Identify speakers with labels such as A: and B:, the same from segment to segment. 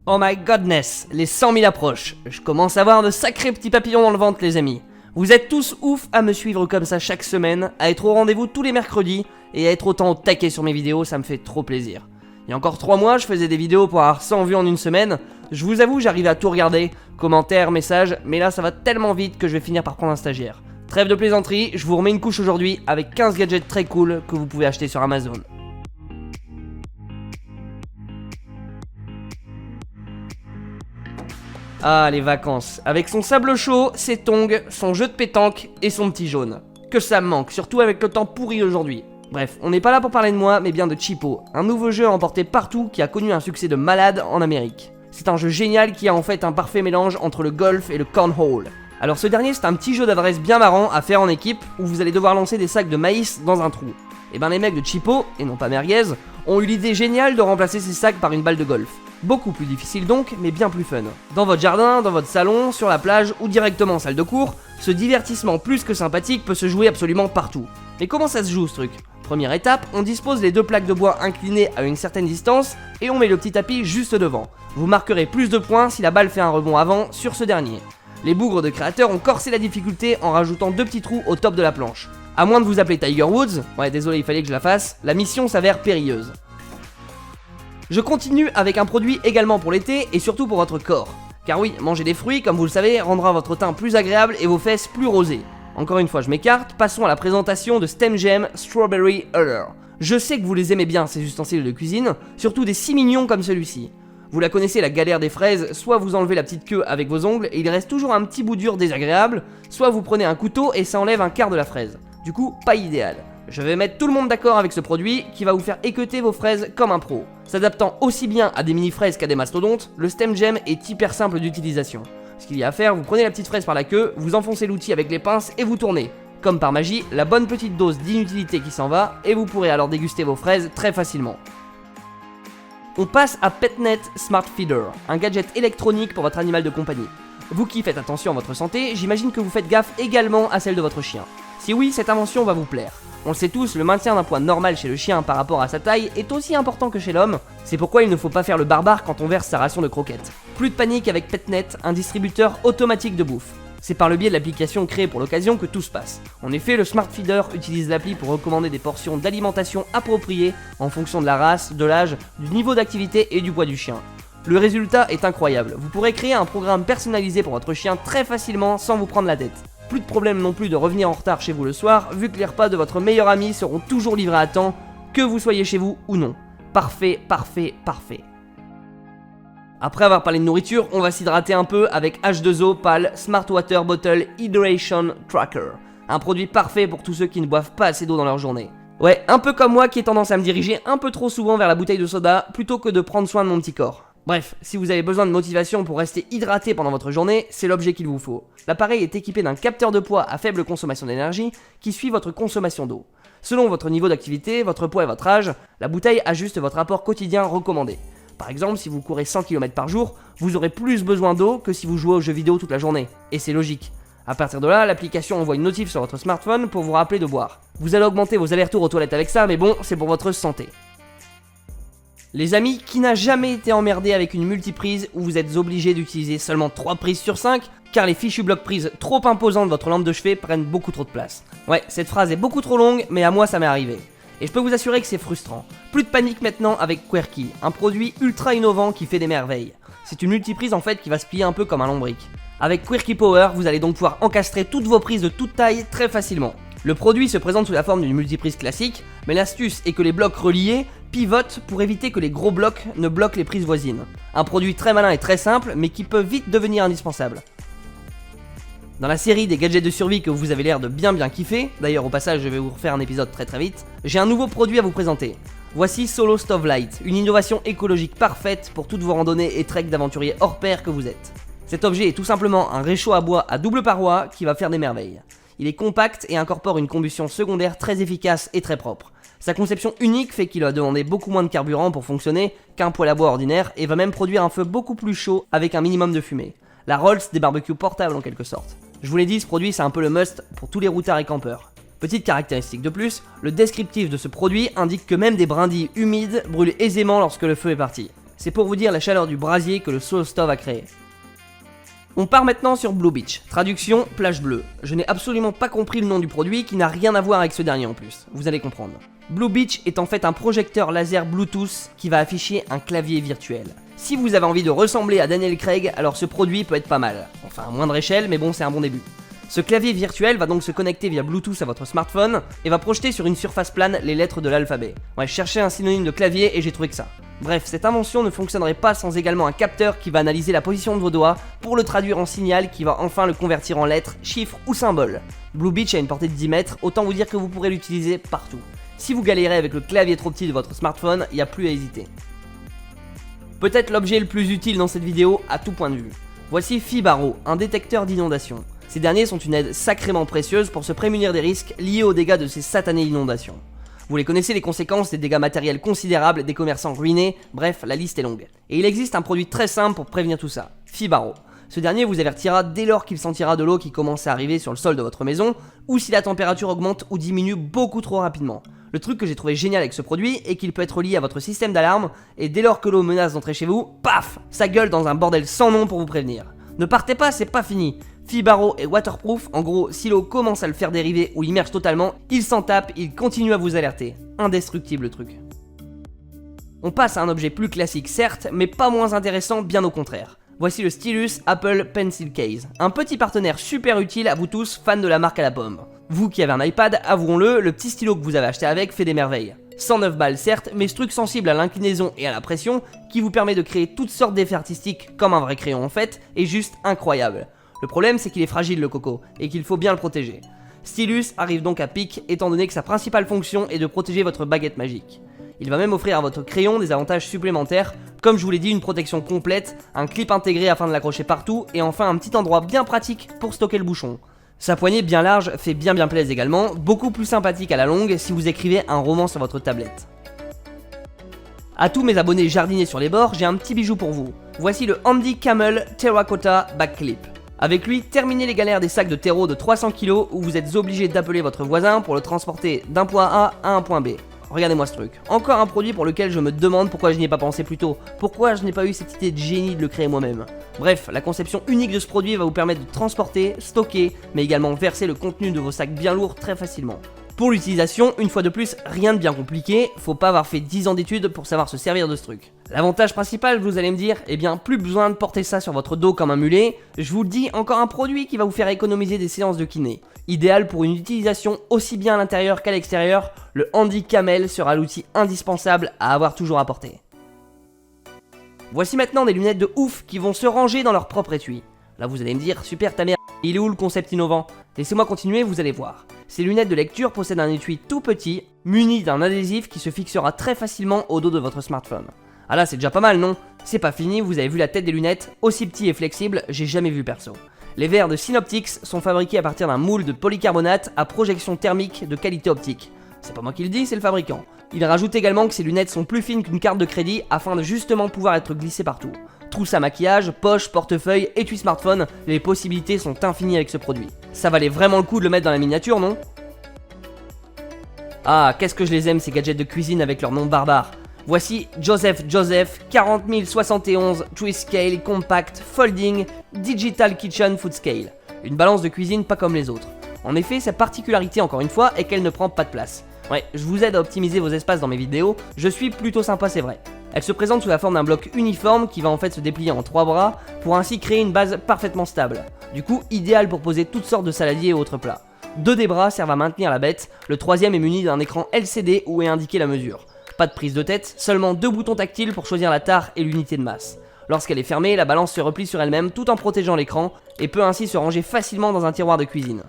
A: Oh my godness, les 100 000 approchent. Je commence à avoir de sacrés petits papillons dans le ventre, les amis. Vous êtes tous ouf à me suivre comme ça chaque semaine, à être au rendez-vous tous les mercredis et à être autant au taquet sur mes vidéos, ça me fait trop plaisir. Il y a encore 3 mois, je faisais des vidéos pour avoir 100 vues en une semaine. Je vous avoue, j'arrivais à tout regarder, commentaires, messages, mais là ça va tellement vite que je vais finir par prendre un stagiaire. Trêve de plaisanterie, je vous remets une couche aujourd'hui avec 15 gadgets très cool que vous pouvez acheter sur Amazon. Ah, les vacances, avec son sable chaud, ses tongs, son jeu de pétanque et son petit jaune. Que ça me manque, surtout avec le temps pourri aujourd'hui. Bref, on n'est pas là pour parler de moi, mais bien de Cheapo, un nouveau jeu emporté partout qui a connu un succès de malade en Amérique. C'est un jeu génial qui a en fait un parfait mélange entre le golf et le cornhole. Alors ce dernier, c'est un petit jeu d'adresse bien marrant à faire en équipe où vous allez devoir lancer des sacs de maïs dans un trou. Et ben les mecs de Cheapo, et non pas Merguez, ont eu l'idée géniale de remplacer ces sacs par une balle de golf. Beaucoup plus difficile donc, mais bien plus fun. Dans votre jardin, dans votre salon, sur la plage ou directement en salle de cours, ce divertissement plus que sympathique peut se jouer absolument partout. Mais comment ça se joue ce truc ? Première étape, on dispose les deux plaques de bois inclinées à une certaine distance et on met le petit tapis juste devant. Vous marquerez plus de points si la balle fait un rebond avant sur ce dernier. Les bougres de créateurs ont corsé la difficulté en rajoutant 2 petits trous au top de la planche. À moins de vous appeler Tiger Woods, ouais désolé il fallait que je la fasse, la mission s'avère périlleuse. Je continue avec un produit également pour l'été et surtout pour votre corps. Car oui, manger des fruits, comme vous le savez, rendra votre teint plus agréable et vos fesses plus rosées. Encore une fois, je m'écarte, passons à la présentation de StemGem Strawberry Huller. Je sais que vous les aimez bien ces ustensiles de cuisine, surtout des si mignons comme celui-ci. Vous la connaissez la galère des fraises, soit vous enlevez la petite queue avec vos ongles et il reste toujours un petit bout dur désagréable, soit vous prenez un couteau et ça enlève un quart de la fraise. Du coup, pas idéal. Je vais mettre tout le monde d'accord avec ce produit qui va vous faire équeuter vos fraises comme un pro. S'adaptant aussi bien à des mini fraises qu'à des mastodontes, le StemGem est hyper simple d'utilisation. Ce qu'il y a à faire, vous prenez la petite fraise par la queue, vous enfoncez l'outil avec les pinces et vous tournez. Comme par magie, la bonne petite dose d'inutilité qui s'en va et vous pourrez alors déguster vos fraises très facilement. On passe à PetNet Smart Feeder, un gadget électronique pour votre animal de compagnie. Vous qui faites attention à votre santé, j'imagine que vous faites gaffe également à celle de votre chien. Si oui, cette invention va vous plaire. On le sait tous, le maintien d'un poids normal chez le chien par rapport à sa taille est aussi important que chez l'homme. C'est pourquoi il ne faut pas faire le barbare quand on verse sa ration de croquettes. Plus de panique avec PetNet, un distributeur automatique de bouffe. C'est par le biais de l'application créée pour l'occasion que tout se passe. En effet, le Smart Feeder utilise l'appli pour recommander des portions d'alimentation appropriées en fonction de la race, de l'âge, du niveau d'activité et du poids du chien. Le résultat est incroyable. Vous pourrez créer un programme personnalisé pour votre chien très facilement sans vous prendre la tête. Plus de problème non plus de revenir en retard chez vous le soir, vu que les repas de votre meilleur ami seront toujours livrés à temps, que vous soyez chez vous ou non. Parfait, parfait, parfait. Après avoir parlé de nourriture, on va s'hydrater un peu avec H2O PAL Smart Water Bottle Hydration Tracker. Un produit parfait pour tous ceux qui ne boivent pas assez d'eau dans leur journée. Ouais, un peu comme moi qui ai tendance à me diriger un peu trop souvent vers la bouteille de soda plutôt que de prendre soin de mon petit corps. Bref, si vous avez besoin de motivation pour rester hydraté pendant votre journée, c'est l'objet qu'il vous faut. L'appareil est équipé d'un capteur de poids à faible consommation d'énergie qui suit votre consommation d'eau. Selon votre niveau d'activité, votre poids et votre âge, la bouteille ajuste votre apport quotidien recommandé. Par exemple, si vous courez 100 km par jour, vous aurez plus besoin d'eau que si vous jouez aux jeux vidéo toute la journée. Et c'est logique. A partir de là, l'application envoie une notif sur votre smartphone pour vous rappeler de boire. Vous allez augmenter vos allers-retours aux toilettes avec ça, mais bon, c'est pour votre santé. Les amis, qui n'a jamais été emmerdé avec une multiprise où vous êtes obligé d'utiliser seulement 3 prises sur 5 car les fichus blocs prises trop imposants de votre lampe de chevet prennent beaucoup trop de place. Ouais, cette phrase est beaucoup trop longue, mais à moi ça m'est arrivé. Et je peux vous assurer que c'est frustrant. Plus de panique maintenant avec Quirky, un produit ultra innovant qui fait des merveilles. C'est une multiprise en fait qui va se plier un peu comme un lombric. Avec Quirky Power, vous allez donc pouvoir encastrer toutes vos prises de toute taille très facilement. Le produit se présente sous la forme d'une multiprise classique, mais l'astuce est que les blocs reliés pivotent pour éviter que les gros blocs ne bloquent les prises voisines. Un produit très malin et très simple, mais qui peut vite devenir indispensable. Dans la série des gadgets de survie que vous avez l'air de bien kiffer, d'ailleurs au passage je vais vous refaire un épisode très vite, j'ai un nouveau produit à vous présenter. Voici Solo Stove Light, une innovation écologique parfaite pour toutes vos randonnées et treks d'aventuriers hors pair que vous êtes. Cet objet est tout simplement un réchaud à bois à double paroi qui va faire des merveilles. Il est compact et incorpore une combustion secondaire très efficace et très propre. Sa conception unique fait qu'il va demander beaucoup moins de carburant pour fonctionner qu'un poêle à bois ordinaire et va même produire un feu beaucoup plus chaud avec un minimum de fumée. La Rolls des barbecues portables en quelque sorte. Je vous l'ai dit, ce produit c'est un peu le must pour tous les routards et campeurs. Petite caractéristique de plus, le descriptif de ce produit indique que même des brindilles humides brûlent aisément lorsque le feu est parti. C'est pour vous dire la chaleur du brasier que le Soul Stove a créé. On part maintenant sur Blue Beach, traduction plage bleue. Je n'ai absolument pas compris le nom du produit qui n'a rien à voir avec ce dernier en plus, vous allez comprendre. Blue Beach est en fait un projecteur laser Bluetooth qui va afficher un clavier virtuel. Si vous avez envie de ressembler à Daniel Craig, alors ce produit peut être pas mal. Enfin à moindre échelle, mais bon c'est un bon début. Ce clavier virtuel va donc se connecter via Bluetooth à votre smartphone et va projeter sur une surface plane les lettres de l'alphabet. Ouais, je cherchais un synonyme de clavier et j'ai trouvé que ça. Bref, cette invention ne fonctionnerait pas sans également un capteur qui va analyser la position de vos doigts pour le traduire en signal qui va enfin le convertir en lettres, chiffres ou symboles. Blue Beach a une portée de 10 mètres, autant vous dire que vous pourrez l'utiliser partout. Si vous galérez avec le clavier trop petit de votre smartphone, il n'y a plus à hésiter. Peut-être l'objet le plus utile dans cette vidéo à tout point de vue. Voici Fibaro, un détecteur d'inondation. Ces derniers sont une aide sacrément précieuse pour se prémunir des risques liés aux dégâts de ces satanées inondations. Vous les connaissez les conséquences des dégâts matériels considérables, des commerçants ruinés, bref, la liste est longue. Et il existe un produit très simple pour prévenir tout ça, Fibaro. Ce dernier vous avertira dès lors qu'il sentira de l'eau qui commence à arriver sur le sol de votre maison, ou si la température augmente ou diminue beaucoup trop rapidement. Le truc que j'ai trouvé génial avec ce produit est qu'il peut être lié à votre système d'alarme, et dès lors que l'eau menace d'entrer chez vous, paf, ça gueule dans un bordel sans nom pour vous prévenir. Ne partez pas, c'est pas fini. Fibaro est waterproof, en gros, si l'eau commence à le faire dériver ou l'immerge totalement, il s'en tape, il continue à vous alerter. Indestructible le truc. On passe à un objet plus classique certes, mais pas moins intéressant, bien au contraire. Voici le stylus Apple Pencil Case, un petit partenaire super utile à vous tous fans de la marque à la pomme. Vous qui avez un iPad, avouons-le, le petit stylo que vous avez acheté avec fait des merveilles. 109 balles certes, mais ce truc sensible à l'inclinaison et à la pression, qui vous permet de créer toutes sortes d'effets artistiques comme un vrai crayon en fait, est juste incroyable. Le problème c'est qu'il est fragile le coco, et qu'il faut bien le protéger. Stylus arrive donc à pic, étant donné que sa principale fonction est de protéger votre baguette magique. Il va même offrir à votre crayon des avantages supplémentaires, comme je vous l'ai dit, une protection complète, un clip intégré afin de l'accrocher partout, et enfin un petit endroit bien pratique pour stocker le bouchon. Sa poignée bien large fait bien plaisir également, beaucoup plus sympathique à la longue si vous écrivez un roman sur votre tablette. A tous mes abonnés jardiniers sur les bords, j'ai un petit bijou pour vous. Voici le Handy Camel Terracotta Backclip. Avec lui, terminez les galères des sacs de terreau de 300 kg où vous êtes obligé d'appeler votre voisin pour le transporter d'un point A à un point B. Regardez-moi ce truc. Encore un produit pour lequel je me demande pourquoi je n'y ai pas pensé plus tôt. Pourquoi je n'ai pas eu cette idée de génie de le créer moi-même. Bref, la conception unique de ce produit va vous permettre de transporter, stocker, mais également verser le contenu de vos sacs bien lourds très facilement. Pour l'utilisation, une fois de plus, rien de bien compliqué, faut pas avoir fait 10 ans d'études pour savoir se servir de ce truc. L'avantage principal, vous allez me dire, eh bien plus besoin de porter ça sur votre dos comme un mulet, je vous le dis, encore un produit qui va vous faire économiser des séances de kiné. Idéal pour une utilisation aussi bien à l'intérieur qu'à l'extérieur, le Handy Camel sera l'outil indispensable à avoir toujours à porter. Voici maintenant des lunettes de ouf qui vont se ranger dans leur propre étui. Là vous allez me dire, super ta mère, il est où le concept innovant? Laissez-moi continuer, vous allez voir. Ces lunettes de lecture possèdent un étui tout petit, muni d'un adhésif qui se fixera très facilement au dos de votre smartphone. Ah là c'est déjà pas mal non? C'est pas fini, vous avez vu la tête des lunettes, aussi petit et flexible, j'ai jamais vu perso. Les verres de Synoptics sont fabriqués à partir d'un moule de polycarbonate à projection thermique de qualité optique. C'est pas moi qui le dis, c'est le fabricant. Il rajoute également que ces lunettes sont plus fines qu'une carte de crédit afin de justement pouvoir être glissées partout. Trousse à maquillage, poche, portefeuille, étui smartphone, les possibilités sont infinies avec ce produit. Ça valait vraiment le coup de le mettre dans la miniature, non? Ah, qu'est-ce que je les aime ces gadgets de cuisine avec leur nom barbare. Voici Joseph 40071 Twist Scale Compact Folding Digital Kitchen Food Scale. Une balance de cuisine pas comme les autres. En effet, sa particularité encore une fois est qu'elle ne prend pas de place. Ouais, je vous aide à optimiser vos espaces dans mes vidéos, je suis plutôt sympa c'est vrai. Elle se présente sous la forme d'un bloc uniforme qui va en fait se déplier en 3 bras pour ainsi créer une base parfaitement stable. Du coup, idéal pour poser toutes sortes de saladiers et autres plats. 2 des bras servent à maintenir la bête, le troisième est muni d'un écran LCD où est indiquée la mesure. Pas de prise de tête, seulement 2 boutons tactiles pour choisir la tare et l'unité de masse. Lorsqu'elle est fermée, la balance se replie sur elle-même tout en protégeant l'écran et peut ainsi se ranger facilement dans un tiroir de cuisine.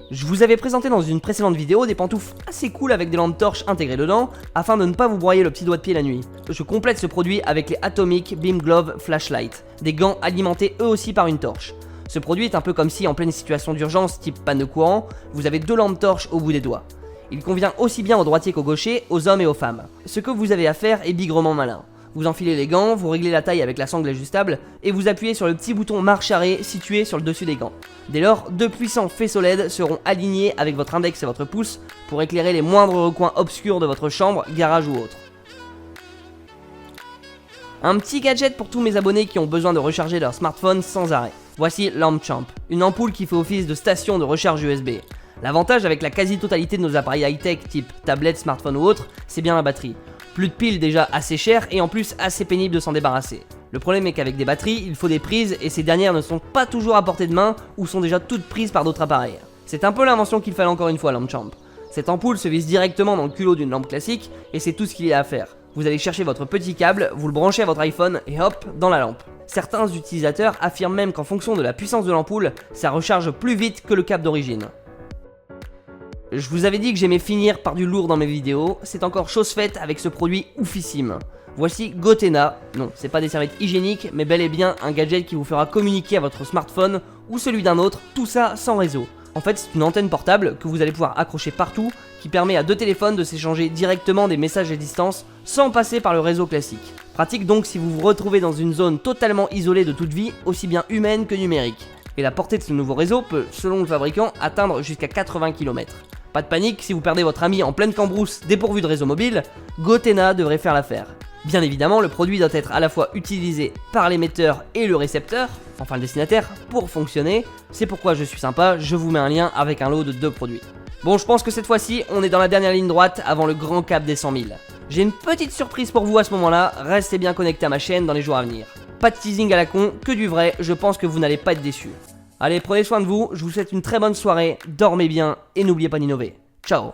A: Je vous avais présenté dans une précédente vidéo des pantoufles assez cool avec des lampes torches intégrées dedans afin de ne pas vous broyer le petit doigt de pied la nuit. Je complète ce produit avec les Atomic Beam Glove Flashlight, des gants alimentés eux aussi par une torche. Ce produit est un peu comme si en pleine situation d'urgence type panne de courant, vous avez 2 lampes torches au bout des doigts. Il convient aussi bien aux droitiers qu'aux gauchers, aux hommes et aux femmes. Ce que vous avez à faire est bigrement malin. Vous enfilez les gants, vous réglez la taille avec la sangle ajustable et vous appuyez sur le petit bouton marche arrêt situé sur le dessus des gants. Dès lors, 2 puissants faisceaux LED seront alignés avec votre index et votre pouce pour éclairer les moindres recoins obscurs de votre chambre, garage ou autre. Un petit gadget pour tous mes abonnés qui ont besoin de recharger leur smartphone sans arrêt. Voici LampChamp, une ampoule qui fait office de station de recharge USB. L'avantage avec la quasi-totalité de nos appareils high-tech type tablette, smartphone ou autre, c'est bien la batterie. Plus de piles déjà assez chères et en plus assez pénible de s'en débarrasser. Le problème est qu'avec des batteries, il faut des prises et ces dernières ne sont pas toujours à portée de main ou sont déjà toutes prises par d'autres appareils. C'est un peu l'invention qu'il fallait encore une fois à LampChamp. Cette ampoule se visse directement dans le culot d'une lampe classique et c'est tout ce qu'il y a à faire. Vous allez chercher votre petit câble, vous le branchez à votre iPhone et hop, dans la lampe. Certains utilisateurs affirment même qu'en fonction de la puissance de l'ampoule, ça recharge plus vite que le câble d'origine. Je vous avais dit que j'aimais finir par du lourd dans mes vidéos, c'est encore chose faite avec ce produit oufissime. Voici Gotenna, non c'est pas des serviettes hygiéniques mais bel et bien un gadget qui vous fera communiquer à votre smartphone ou celui d'un autre, tout ça sans réseau. En fait c'est une antenne portable que vous allez pouvoir accrocher partout qui permet à deux téléphones de s'échanger directement des messages à distance sans passer par le réseau classique. Pratique donc si vous vous retrouvez dans une zone totalement isolée de toute vie, aussi bien humaine que numérique. Et la portée de ce nouveau réseau peut, selon le fabricant, atteindre jusqu'à 80 km. Pas de panique, si vous perdez votre ami en pleine cambrousse dépourvu de réseau mobile, Gotenna devrait faire l'affaire. Bien évidemment, le produit doit être à la fois utilisé par l'émetteur et le récepteur, enfin le destinataire, pour fonctionner. C'est pourquoi je suis sympa, je vous mets un lien avec un lot de 2 produits. Bon, je pense que cette fois-ci, on est dans la dernière ligne droite avant le grand cap des 100 000. J'ai une petite surprise pour vous à ce moment-là, restez bien connectés à ma chaîne dans les jours à venir. Pas de teasing à la con, que du vrai, je pense que vous n'allez pas être déçus. Allez, prenez soin de vous, je vous souhaite une très bonne soirée, dormez bien et n'oubliez pas d'innover. Ciao.